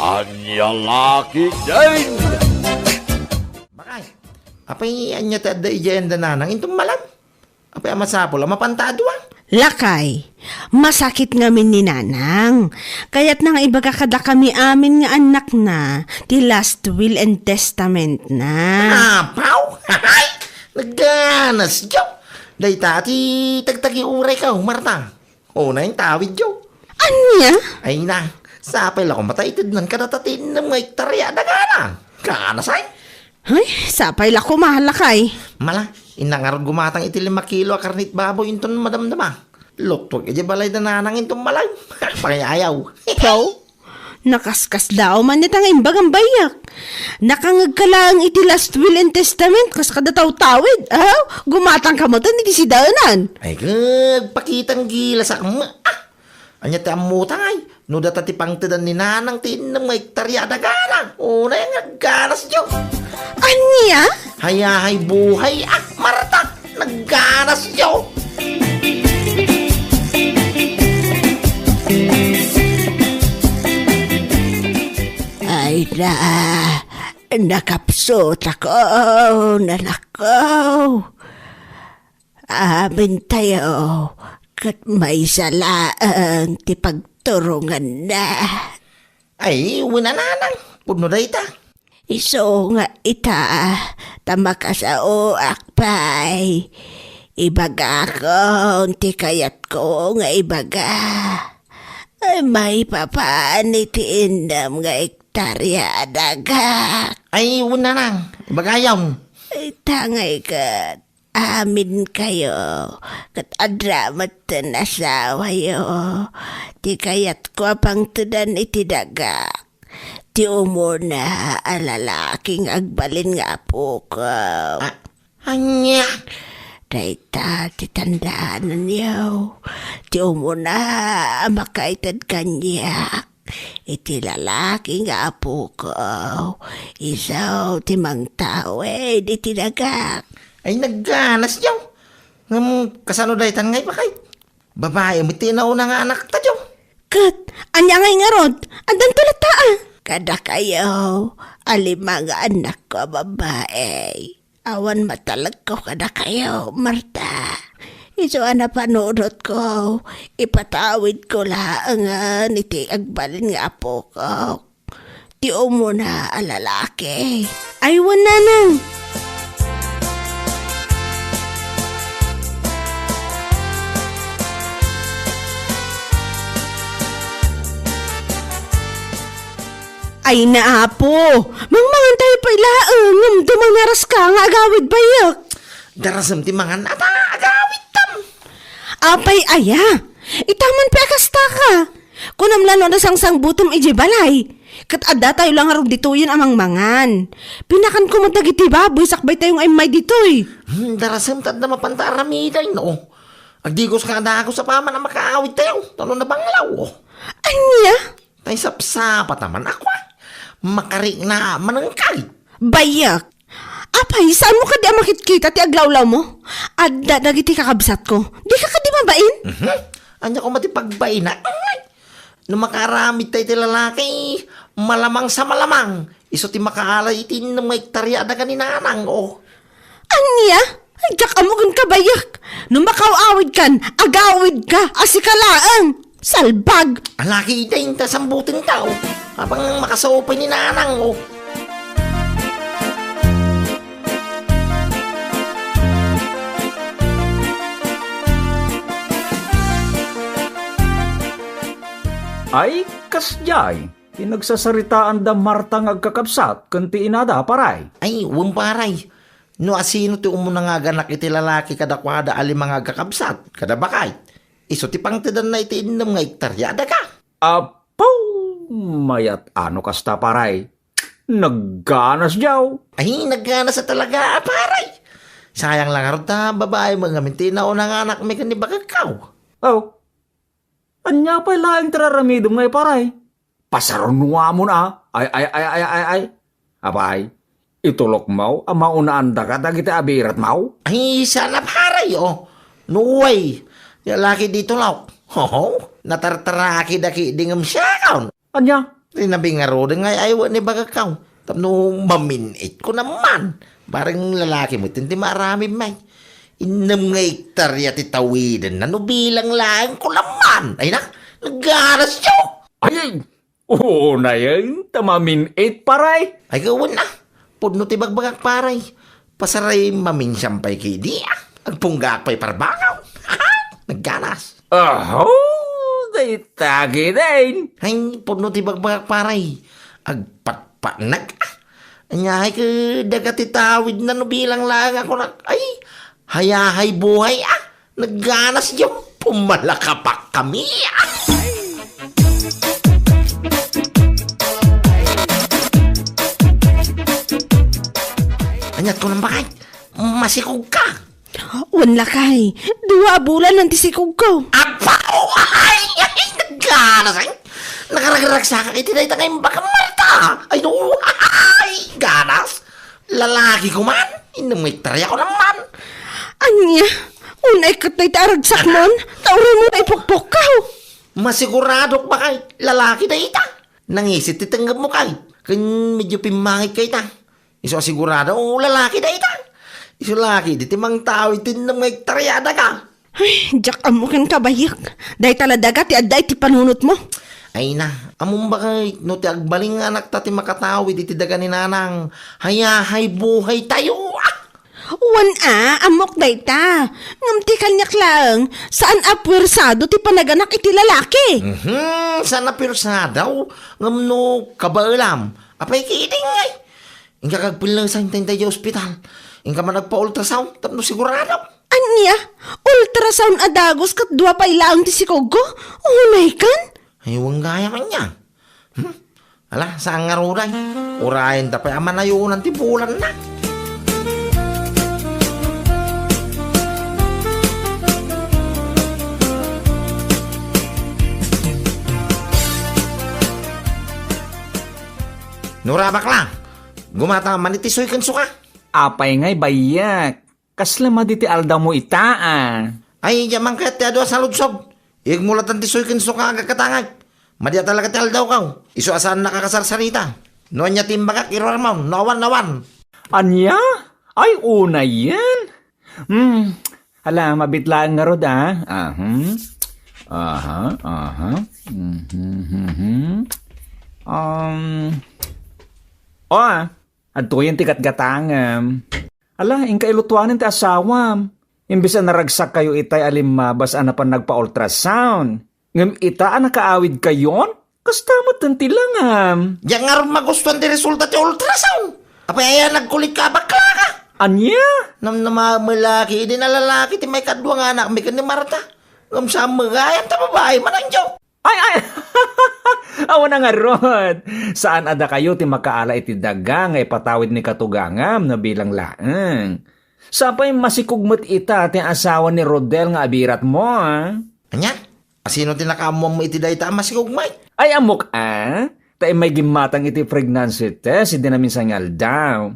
Anya laki din. Bakay, apay anya ta da ijenda nanang intum malam. Apay amasapol, mapantado ah. Lakay, masakit ngamin ni Nanang. Kaya't nang ibaga kada kami amin nga anak na, ti last will and testament na. Apaw! Hay! Nagganas, Joe! Day tati, tagtagi uray ka, Marta. O na yung tawid, Joe. Anya? Ay na, sapay lang ko matay tidnan ka natatin ng mga iktarya na gana. Ganas ay. Ay, sapay lako mahal lakay. Mala, inangarod gumatang iti 5 kilo karnit baboy inton madamdama. Luktwag iti balay na nanang inton malay. Pangayayaw. Ikaw? Nakaskas daw man itang imbagang bayak. Nakangag ka lang iti last will and testament kas kada tawid. Gumatang ka mo tan iti sidanan. Ay pakitang gila sa kama. Anya ti amutang ay. No data ti pangtidan ni nanang tin ng mga iktarya na gana. O na yung nagganas, Joe. Anya? Hayahay buhay Marta. Nagganas, Joe. Ay na, nakapsot ako, nanakaw. Amin tayo, kat may salaan ti pagturungan na. Ay, wala nanang. Puno na ita. Iso nga ita, tamakasao akpay. Ibaga ko, ti kayat ko nga ibaga. Ay, may papaan iti indam nga iktarya daga. Ay, wala nang. Bagayaw. Ay, tangay kat. Amin kayo. Kat adramat na asawa yo. Ti kayat ko pang tudan iti daga. Ti umor na alalaking agbalin nga po ko. Anya. Dayta, ti tandaanan yaw. Ti umor na makaitad kanyak. Iti lalaki nga apo ko. Isaw ti mang tawid iti daga. Ay, nagganas, Joe. Kasano dahi tan ngay pa kay? Babae, may tinaw na nga anak ta, Joe. Kat, anya ngay nga rod. Andan tulata Kada kayo, alimang anak ko babae. Awan matalag ko kada kayo, Marta. Iso na panunod ko, ipatawid ko laangan iti agbalin nga apo ko. Ti mo na alalaki. Ay, wala nang. Ay naapo, mangmangan tayo pa ilaang, dumangaras ka nga agawid bayak. Darasam ti mga nata, agawit tam. Apay aya, itaman pa kasta ka. Kunam lano na sang butom iji balay. Kat ada tayo lang arog dito yun amang mangan. Pinakan ko matagiti baboy, sakbay tayong ay may ditoy. Darasam tad na mapantaramiday, no. Agdigos ka na ako sa paman na makaawit tayo. Talo na banglaw, oh. Anya? Tay sapsapa taman ako, makarik na manangkay. Bayak. Apay, saan mo ka di makit-kita ti aglawlaw mo? Adda dagiti kakabsat ko. Di ka di mabain? Anya ko matipagbain na. Nung makaramit tayo ti lalaki, malamang sa malamang. Iso ti makaalay itin ng mga iktarya na kaninanang, oh. Anya? Ay, kakamugan ka bayak. Nung makaawid kan, agawid ka, asikalaang. Salbag. Alaki ita yung tasambutin tao. Habang makasawapay ni nanang, oh. Ay, kasjay. Pinagsasaritaan da Marta ng agkakabsat, kanti inada, paray. Ay, paray. No asino ti umuna nga ganak iti lalaki kadakwada ali mga agkakabsat, kada bakay. Iso ti pangtidan na iti inam nga iktarya da ka. Apaw, mayat ano kasta, paray. Nagganas jaw. Ay, nagana sa talaga, paray. Sayang lang arot na babae mga mintina o nga anak may kanibagakaw. Oh, anya pa laing tararamidom ngay, paray. Pasarunwa mo na. Ay. Abay, itulok mo, ang maunaan da ka, dagiti abirat mo. Ay, sana paray, oh. No way. Lalaki dito law. Oh, natartaraki daki dingam siya kaon. Anya, Rinabi nga ro, nga ayaw ni baga kaw. Tapno maminit ko naman. Barang lalaki mo, tinti marami may. Inam nga iktarya titawidan na bilang lang ko naman. Ay na, naggaras siyo. Ay, oo na yan. Tamamin 8 paray. Ay gawin na. Pudno ti bagbagak paray. Pasaray mamin siyang pay kay di Agpunggak pa'y parbangaw. Nagganas. Day tagi din. Ay, pudno ti bagbagak paray. Agpatpanag. Anyahay ka dagati tawid na bilang lang ako na. Ay, hayahay buhay Nagganas yung pumalakapak kami Anyat ko ng bakay. Masikog ka. Wala kay. 2 bulan ang tisikog ko. Apa! Ay! Nagganas ay! Nakaragirag sa kakit, tinay tangay baka Marta! Ay, no! Ay! Ganas! Lalaki ko man! Inumiktarya ko naman! Anya, unay katay taragsak mon, tauri mo na ipukpok ka. Masigurado ba kay lalaki na ita? Nangisit titanggap mo kay. Kan medyo pimangit kay ta. Iso sigurado lalaki na ita. Iso laki, di timang tao itin na may taryada ka. Ay, jak amukin ka bayak. Day taladaga ti aday ti panunot mo. Ay na, among bakay, no ti agbaling anak ta ti makatawi, di ti daga ni nanang, hayahay buhay tayo. Amok day ta. Ngamti kanyak lang, saan apwersado ti panaganak iti lalaki? Sana pirsadaw, ngamno kabaalam. Apay kiting ay. Inka kagpilang sa hintay tayo ospital. Inka man nagpa-ultrasound, tapno sigurado. Anya, ultrasound adagos kat 2 pa ilaang ti sikog ko? Unay kan? Ayun gaya man niya. Ala, saan nga ruray? Urayan tapay aman na yun ang tipulan na. Nurabak lang. Gumata manitisoy kan suka. Apay ngay bayak. Kasla maditi aldaw mo itaan. Ay, yaman kaya ti adwa sa lugsob. Igmulatan ti soy kan suka agakatangag. Madya talaga ti aldaw kaw. Iso asan nakakasarsarita. Noon niya timbagak irarmaw. Nawan. Anya? Ay, una yan. Hala, mabitlaan nga rod adto yung tikat gatangam. Ala, ingka ilutuanin ti asawam. Imbis na naragsak kayo itay alimabas anapan nagpa-ultrasound. Ngam ita nakaawid kayon? Kastamot ang tilangam. Yang nga rin magustuhan ti resulta ti ultrasound. Apay ayan nagkulit ka bakla ka. Anya? Nam malaki, di na lalaki ti may kadwa nga anak, may kan ni Marta. Ngam sa magayan ta babae manang Diyo. Ay! Awan na nga rod. Saan ada kayo ti makaala iti daga nga ipatawid ni katugangam na bilang laang. Sapay masikugmat ita ti asawa ni Rodel nga abirat mo Anya? Asino ti nakamuam mo iti dayta masikugmay? Ay amok tayo may gimatang iti pregnancy test, hindi namin sangal daw.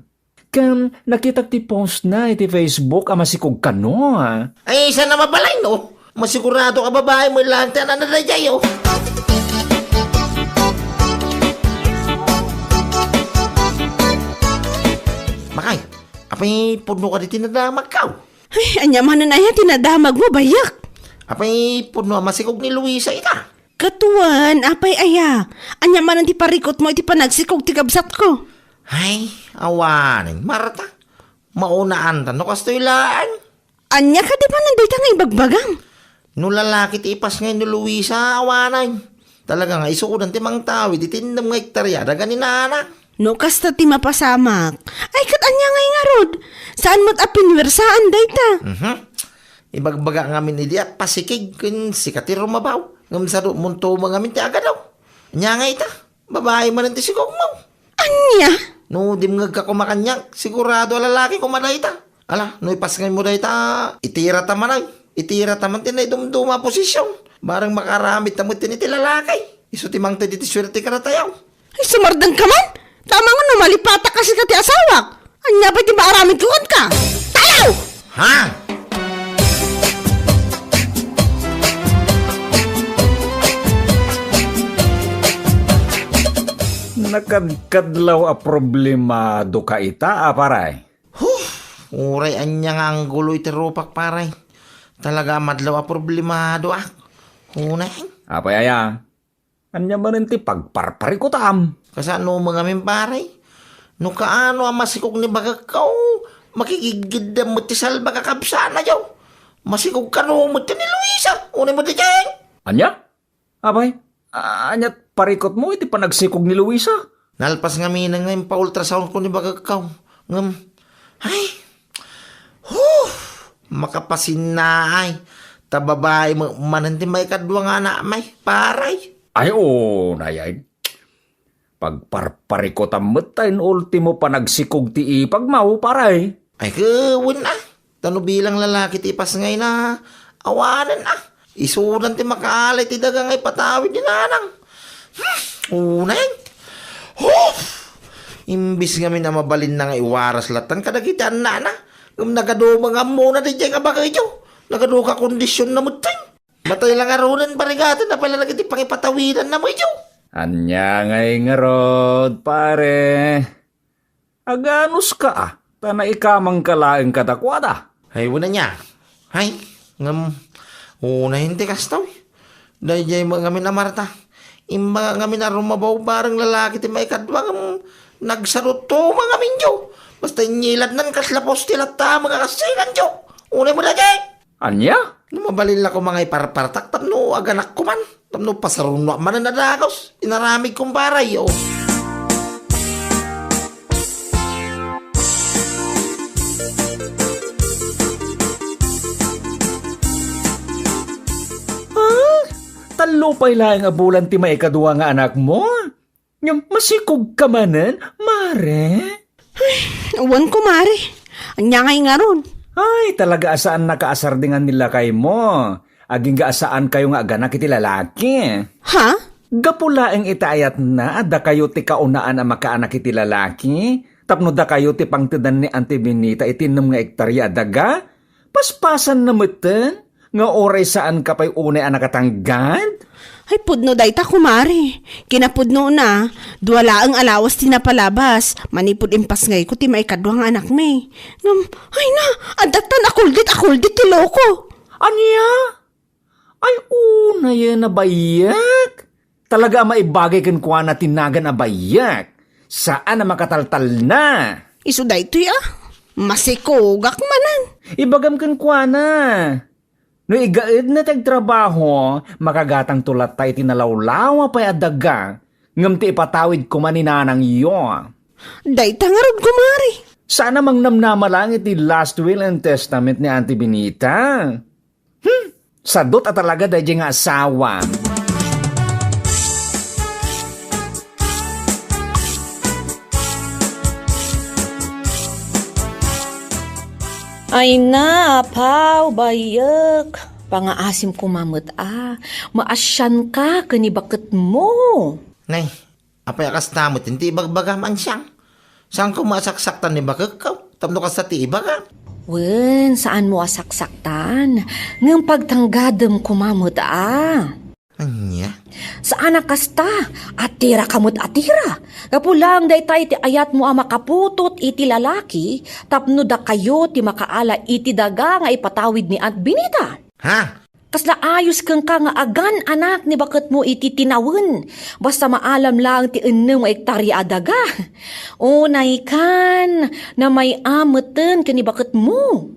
Kan nakita ti post na iti Facebook masikug ka no Ay, isa na mabalay no? Masigurado ka babae mo lang tayo na nadayay Makay, apay puno ka di tinadamag ka. Ay, anya man na yan, tinadamag mo bayak. Apay puno masikog ni Luisa ita. Katuan, apay aya. Anya man ti parikot mo iti panagsikog ti kabsat ko. Ay, awanin, Marta. Maunaan ta, no kastoy laan. Anya ka di ba nandita nga ibagbagang? No lalaki ti ipas ngayon ni Luisa, awanan. Talaga nga, isuudan ti mang tawi, di tindam nga hektaryada ganina anak. No kasta ti mapasamak. Ay kat anya nga rod. Saan mo't apinwersaan dayta? Ibagbaga ngamin ni Diak, pasikig, kun sikati rumabaw. Ngam sa munto mga minti agad daw. Nya nga ita, babae man ti sigog mo. Anya? No, di mga kakumakanyak, sigurado lalaki kumaday ita. Ala, no ipas ngayon mo day ta, itira ta manay. Itira ta man tinay dumduma posisyon. Barang makaramit ta mo tiniti lalaki. Iso timang ta diti swerte ka na tayaw. Ay sumardang ka man? Tama nga no, malipata kasi ka ti asawak. Anya ba ti maaramit kuwan ka? Tayaw! Ha? Nakadkadlaw a problemado ka ita, paray. Uray, anya nga ang gulo iti rupak, paray. Talaga madlaw a problemado, Unay. Apay aya, anya man ti pagparpari ko tam. Kasano mga min, paray? No kaano ang masikog ni bagakaw, makikigid na mo ti salba kakabsana, yaw. Masikog ka no mo ti ni Luisa. Unay mo ti dyan. Anya? Apay, anya parikot mo iti panagsikog ni Luisa. Nalpas nga minang ngayon pa-ultrasound ko ni bagakaw. Ay, makapasin na ay. Tababay, mananti may kadwa nga na may paray. Ay, nayay. Pagparpari ko tamutain ultimo panagsikog ti ipagmaw, paray. Ay, kawin Tano bilang lalaki ti ipas ngay na awanan Isunan ti makaalay ti dagang ay patawid ni nanang. Unay. Imbis nga na mabalin na nga iwaras latan kadagitan na. Nagadumang muna di dyan nga baka ito. Nagaduka kondisyon na mo ting. Matay lang arunan parigatan na pala nagiti pangipatawidan na mo ito. Anya ngay nga rod, pare. Aganos ka Tana ikamang kalaeng katakwada. Ay, wala niya. Ay, una hindi kastaw. Dahil dyan mga ngamin na Marta. Imba ngamin na rumabaw barang lalaki ti may kadwang nagsarot to mga ngamin jo. Basta nyilad nan kaslapos tilat ta mga kasilan jo. Unay mo na dyan. Anya? Mabalil ako mga iparpartak. Tamno aganak ko man. Tamno pasarunwa man na nadagos. Inaramig kong baray Talupay lang nga bulan ti maikadwa nga anak mo. Yung masikog ka manan, mare. Uwan ko, Mari. Anya nga ron. Ay, talaga asaan nakaasardingan nila kay mo. Aging gaasaan kayo nga aganak iti lalaki. Ha? Gapulaeng itaayat na, da kayo ti kaunaan ang makaanak iti lalaki. Tapno da kayo ti pangtidan ni Auntie Benita itinam nga ektarya daga. Paspasan na meten. Nga oray saan ka pa'y unay anak katanggad? Ay, pudno dayta kumari. Kinapudno na. Duwala ang alawas tinapalabas. Manipod impas ngay ko ti maikadwa nga anak me. Ay na, adatan akuldit ti loko. Anya? Ay, unay na bayak. Talaga maibagay kan kuha na tinagan na bayak. Saan na makataltal na? Isu dayto masikogak manan. Ibagam kan kuha na. No igaid na tagtrabaho, makagatang tulat tayo tinalawlawa pa'y adaga, ngam ti ipatawid ko maninanang iyo. Dayta nga rod kumari. Sana mang namnama lang iti last will and testament ni Auntie Benita. Sadot at talaga dahil nga asawa. Ay na, apaw, bayak. Pangaasim ko mamut maasyan ka kanibakit mo. Nay, apay akas tamot, hindi ibagbaga man siyang. Saan ko masaksaktan ni bakakaw? Tapno ka sa ti ibaga. Wen, saan mo asaksaktan? Ngang pagtanggadam ko mamut Anya? Saan kasta? Atira kamot atira. Kapulang day tayo ti ayat mo makaputot iti lalaki, tapno da kayo ti makaala iti daga nga ipatawid ni Aunt Benita. Ha? Kasla ayos kang ka nga agan anak ni bakit mo iti tinawin. Basta maalam lang ti eneng ektarya adaga. Unay kan na may ameten kani bakit mo.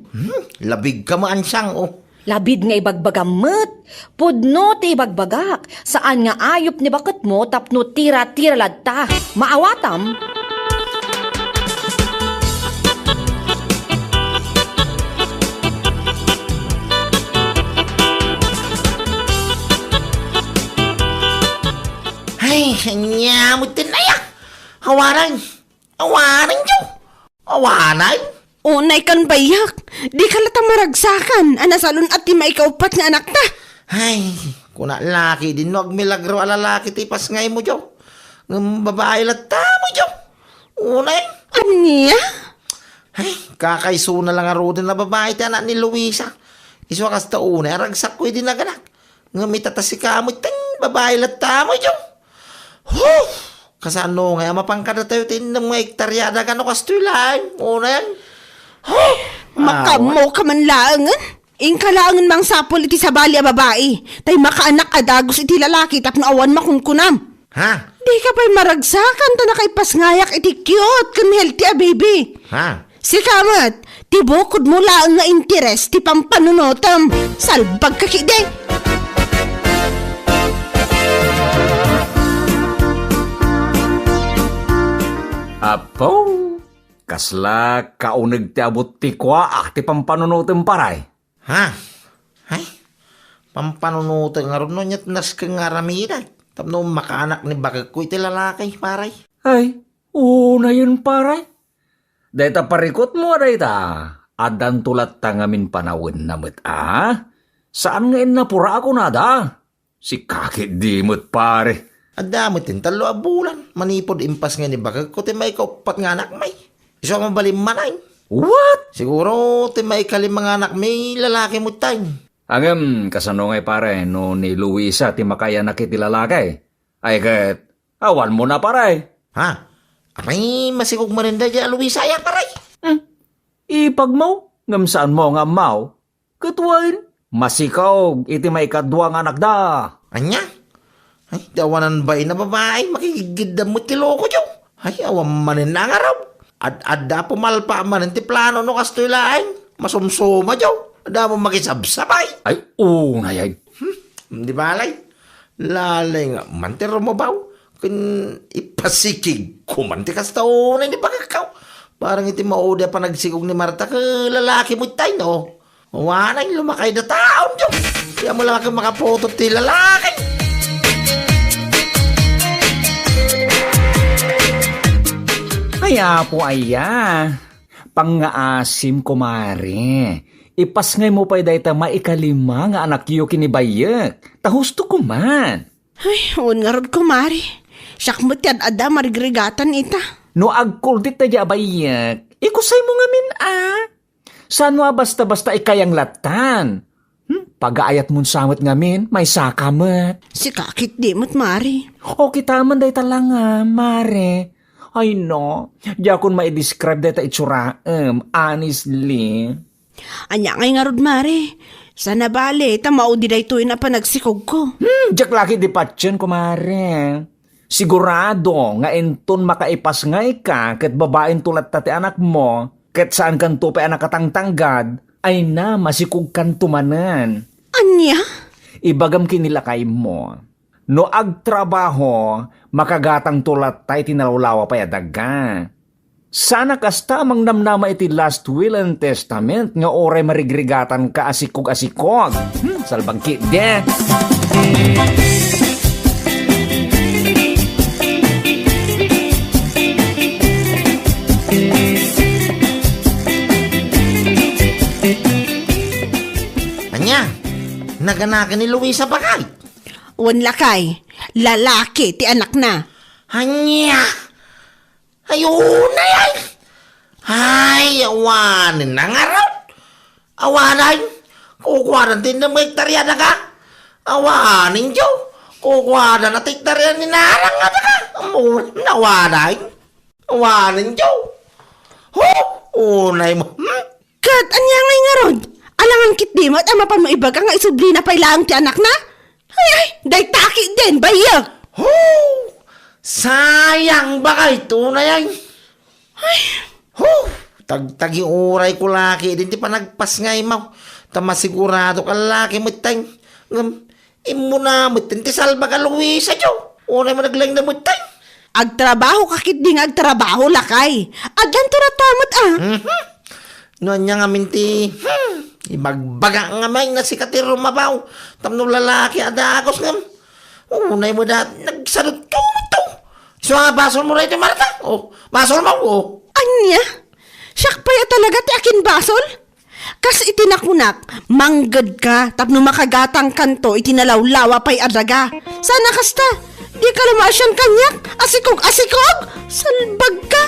Labig ka man siyang Labid nga ibagbagamet. Pudno ti ibagbagak. Saan nga ayop ni bakit mo tapno tira-tira ladta. Maawatam. Ay, nyamutin na ya. Awaran. Awaran jo. Awaran. Unay kan bayak. Di ka lata maragsakan. Anasalon at ti maikaupat nga anak ta. Ay, kuna laki din wag milagro alalaki tipas ngay mo jo. Ng babae lata mo jo. Unay. Anya? Ay, kakaiso na lang arudan na babae ti anak ni Luisa. Iso kas ta unay, ragsak ko din naganak. Nga may tatasika mo ting babae lata mo jo. Kasano nga, mapangkada tayo tinam nga hektarya daga no kastulan. Una yan. Makamo ka man laangan. Ingkalangan mang sapol iti sabali a babae. Tay makaanak adagos iti lalaki tapno awan makunkunam. Ha? Di ka pa'y maragsakan ta na kay pasngayak iti cute kan healthy a baby. Ha? Si kamat, ti bukod mo laang nga interes ti pampanunotam. Salbag ka kide. Apo, kasla kaunag ti abot ti kwa ti pampanunutin paray. Ha? Ay? Pampanunutan nga rin no nyat nas kang aramida. Tapno makaanak ni bakag ko iti lalaki, paray. Ay, una yun paray. Dahita parikot mo dahita. Adan tulat tangamin panawin na met Saan nga napura ako nada? Si kakit di mo't pare. Adamot din talo a bulan. Manipod impas nga ni bakag ko ti may kaupat nga anak may. Iso mo balim manay. What? Siguro ti may kalim mga anak may lalaki mo tayo. Angam, kasano ngay pare, no ni Luisa ti makaya nakiti lalaki. Ay kat, awan mo na pare. Ha? Apay masikog marinda dyan Luisa ya paray. Ipag mo, ngam saan mo nga mau, katwain, masikaw, iti may kadwa nga anak da. Anya? Ay, dawanan ba na babae? Makikigid mo ti loko dyan. Ay, awam manin na nga raw. Adda pumalpa manin ti plano no kastulaan. Masumsuma dyan. Ada mo makisabsabay. Ay, una yan. Di ba alay? Lalay nga, mantiro mo baw? Kun ipasikig ko manti kas taon di ba kakaw? Parang iti mauda pa nagsigog ni Marta ka lalaki mo tayo, no? Wanay, lumakay na taon dyan. Kaya mo lang kang makapoto ti lalaki. Kaya po aya, pangaasim kumare. Ipas ngay mo pa'y dahita maikalima nga anak yu kinibayak. Tahusto ko man. Ay, un nga rod kumari. Siyak mo tiyan ada marigregatan ita. No agkuldit na dya bayak, ikusay mo nga min Saan mo basta-basta ikayang latan? Pag-aayat mo samot nga min, may sakamat. Si kakit di mo't mari. O kita man day talanga, mare. Ay no, di akong ma-describe day ta itsura, honestly. Anya ngay nga rod mari. Sana bale, tamao di day tuwin na pa nagsikog ko. Diyak laki di patyan, kumare. Sigurado nga enton makaipas ngay ka kat babaeng tulat tati anak mo, kat saan kan tupe anak katangtanggad, ay na masikog kan tumanan. Anya? Ibagam kinilakay mo. No agtrabaho, makagatang tulat tayo tinalawlawa pa yadaga. Sana kasta mang namnama iti last will and testament nga oray marigrigatan ka asikog-asikog. Salbangkit de. Anya? Naganakan ni Luisa pa kay? Wan lakay. Lalaki ti anak na. Anya? Ayun na yan. Ay, awanin na nga raw. Awanan. Kukuhanan din ng hektarya na ka. Awanin dyo. Kukuhanan na hektarya ni Narang nga na ka. Awanan. Awanin dyo. Unay mo. Kat, anya ngay nga rod. Alangan kit di mo't ama pa mo ibaga nga isubli na pa'y laang ti anak na. Ay, day taki din, bayak. Sayang ba kay tunay ay? Tagtagi uray ko laki din ti panagpas ngay mo. Tamasigurado ka laki mo tayong. Imo na mo ti salba ka Luisa dyo. Unay mo naglang na mo tayong. Agtrabaho kakit di nga agtrabaho lakay. Adan to ratamot Noon niya nga minti. Ibagbaga nga may nasikati rumabaw. Tamno lalaki adagos nga. Unay mo dat nagsadot to. So nga basol mo rin ito Marta. Basol mo. Anya? Siyak pa ya talaga ti akin basol? Kas itinakunak, manggad ka, tapno makagatang kanto, itinalawlawa pa'y adaga. Sana kasta, di ka lumasyan kanyak, asikog, salbag ka.